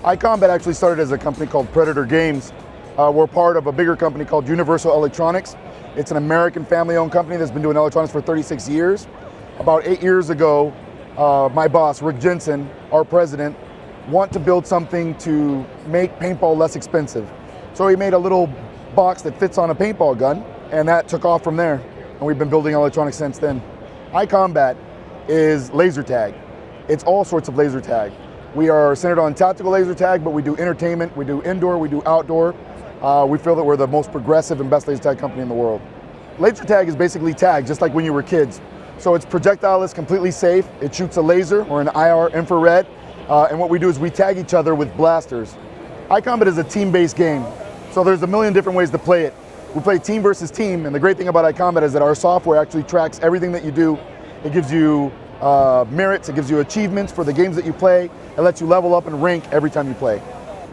iCombat actually started as a company called Predator Games. We're part of a bigger company called Universal Electronics. It's an American family-owned company that's been doing electronics for 36 years. About 8 years ago, my boss, Rick Jensen, our president, wanted to build something to make paintball less expensive. So he made a little box that fits on a paintball gun, and that took off from there. And we've been building electronics since then. iCombat is laser tag. It's all sorts of laser tag. We are centered on tactical laser tag, but we do entertainment, we do indoor, we do outdoor. We feel that we're the most progressive and best laser tag company in the world. Laser tag is basically tag, just like when you were kids. So it's projectile-less, completely safe. It shoots a laser or an IR infrared. And what we do is we tag each other with blasters. iCombat is a team-based game. So there's a million different ways to play it. We play team versus team, and the great thing about iCombat is that our software actually tracks everything that you do. It gives you merits, it gives you achievements for the games that you play. It lets you level up and rank every time you play.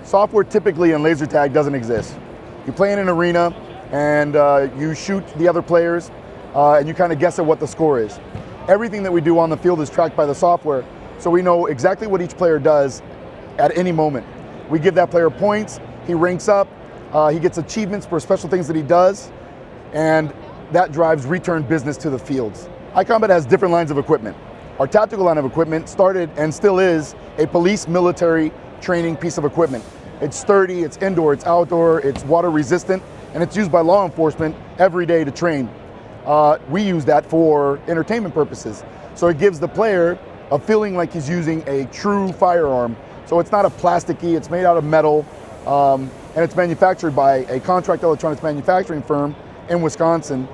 Software typically in laser tag doesn't exist. You play in an arena and you shoot the other players and you kind of guess at what the score is. Everything that we do on the field is tracked by the software, so we know exactly what each player does at any moment. We give that player points, he ranks up, he gets achievements for special things that he does, and that drives return business to the fields. iCombat has different lines of equipment. Our tactical line of equipment started and still is a police military training piece of equipment. It's sturdy, it's indoor, it's outdoor, it's water resistant, and it's used by law enforcement every day to train. We use that for entertainment purposes. So it gives the player a feeling like he's using a true firearm. So it's not a plasticky, it's made out of metal, and it's manufactured by a contract electronics manufacturing firm in Wisconsin.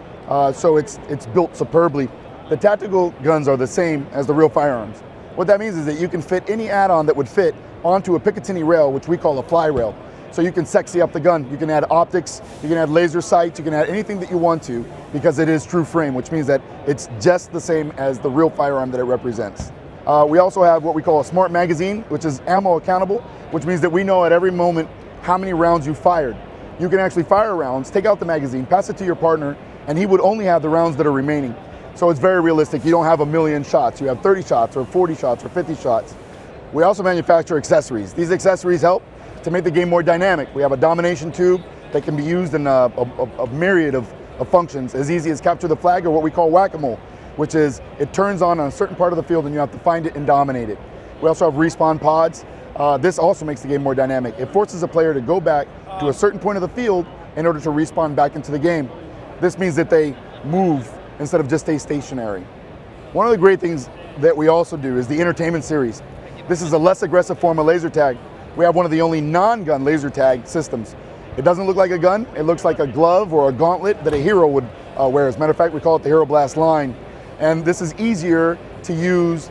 So it's built superbly. The tactical guns are the same as the real firearms. What that means is that you can fit any add-on that would fit onto a Picatinny rail, which we call a fly rail. So you can sexy up the gun. You can add optics, you can add laser sights, you can add anything that you want to, because it is true frame, which means that it's just the same as the real firearm that it represents. We also have what we call a smart magazine, which is ammo accountable, which means that we know at every moment how many rounds you fired. You can actually fire rounds, take out the magazine, pass it to your partner, and he would only have the rounds that are remaining. So it's very realistic. You don't have a million shots. You have 30 shots or 40 shots or 50 shots. We also manufacture accessories. These accessories help to make the game more dynamic. We have a domination tube that can be used in a myriad of functions, as easy as capture the flag, or what we call whack-a-mole, which is it turns on a certain part of the field and you have to find it and dominate it. We also have respawn pods. This also makes the game more dynamic. It forces a player to go back to a certain point of the field in order to respawn back into the game. This means that they move instead of just stay stationary. One of the great things that we also do is the entertainment series. This is a less aggressive form of laser tag. We have one of the only non-gun laser tag systems. It doesn't look like a gun, it looks like a glove or a gauntlet that a hero would wear. As a matter of fact, we call it the Hero Blast line. And this is easier to use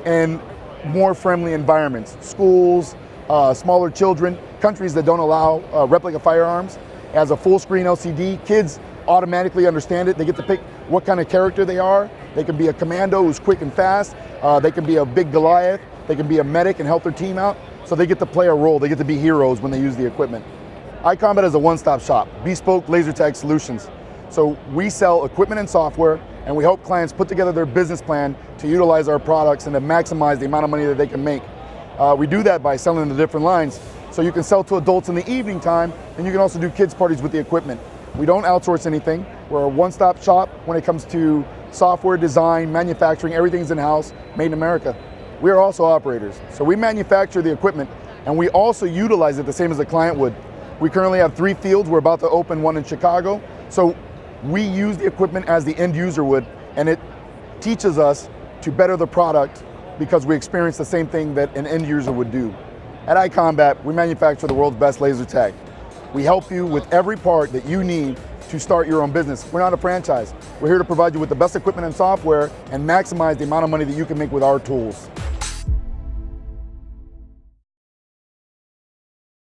in more friendly environments. Schools, smaller children, countries that don't allow replica firearms. It has a full screen LCD. Kids automatically understand it. They get to pick what kind of character they are. They can be a commando who's quick and fast. They can be a big Goliath. They can be a medic and help their team out. So they get to play a role. They get to be heroes when they use the equipment. iCombat is a one-stop shop, bespoke laser tag solutions. So we sell equipment and software, and we help clients put together their business plan to utilize our products and to maximize the amount of money that they can make. We do that by selling the different lines. So you can sell to adults in the evening time, and you can also do kids parties with the equipment. We don't outsource anything. We're a one-stop shop when it comes to software, design, manufacturing. Everything's in-house, made in America. We are also operators. So we manufacture the equipment, and we also utilize it the same as a client would. We currently have 3 fields. We're about to open one in Chicago. So we use the equipment as the end user would, and it teaches us to better the product because we experience the same thing that an end user would do. At iCombat, we manufacture the world's best laser tag. We help you with every part that you need to start your own business. We're not a franchise. We're here to provide you with the best equipment and software and maximize the amount of money that you can make with our tools.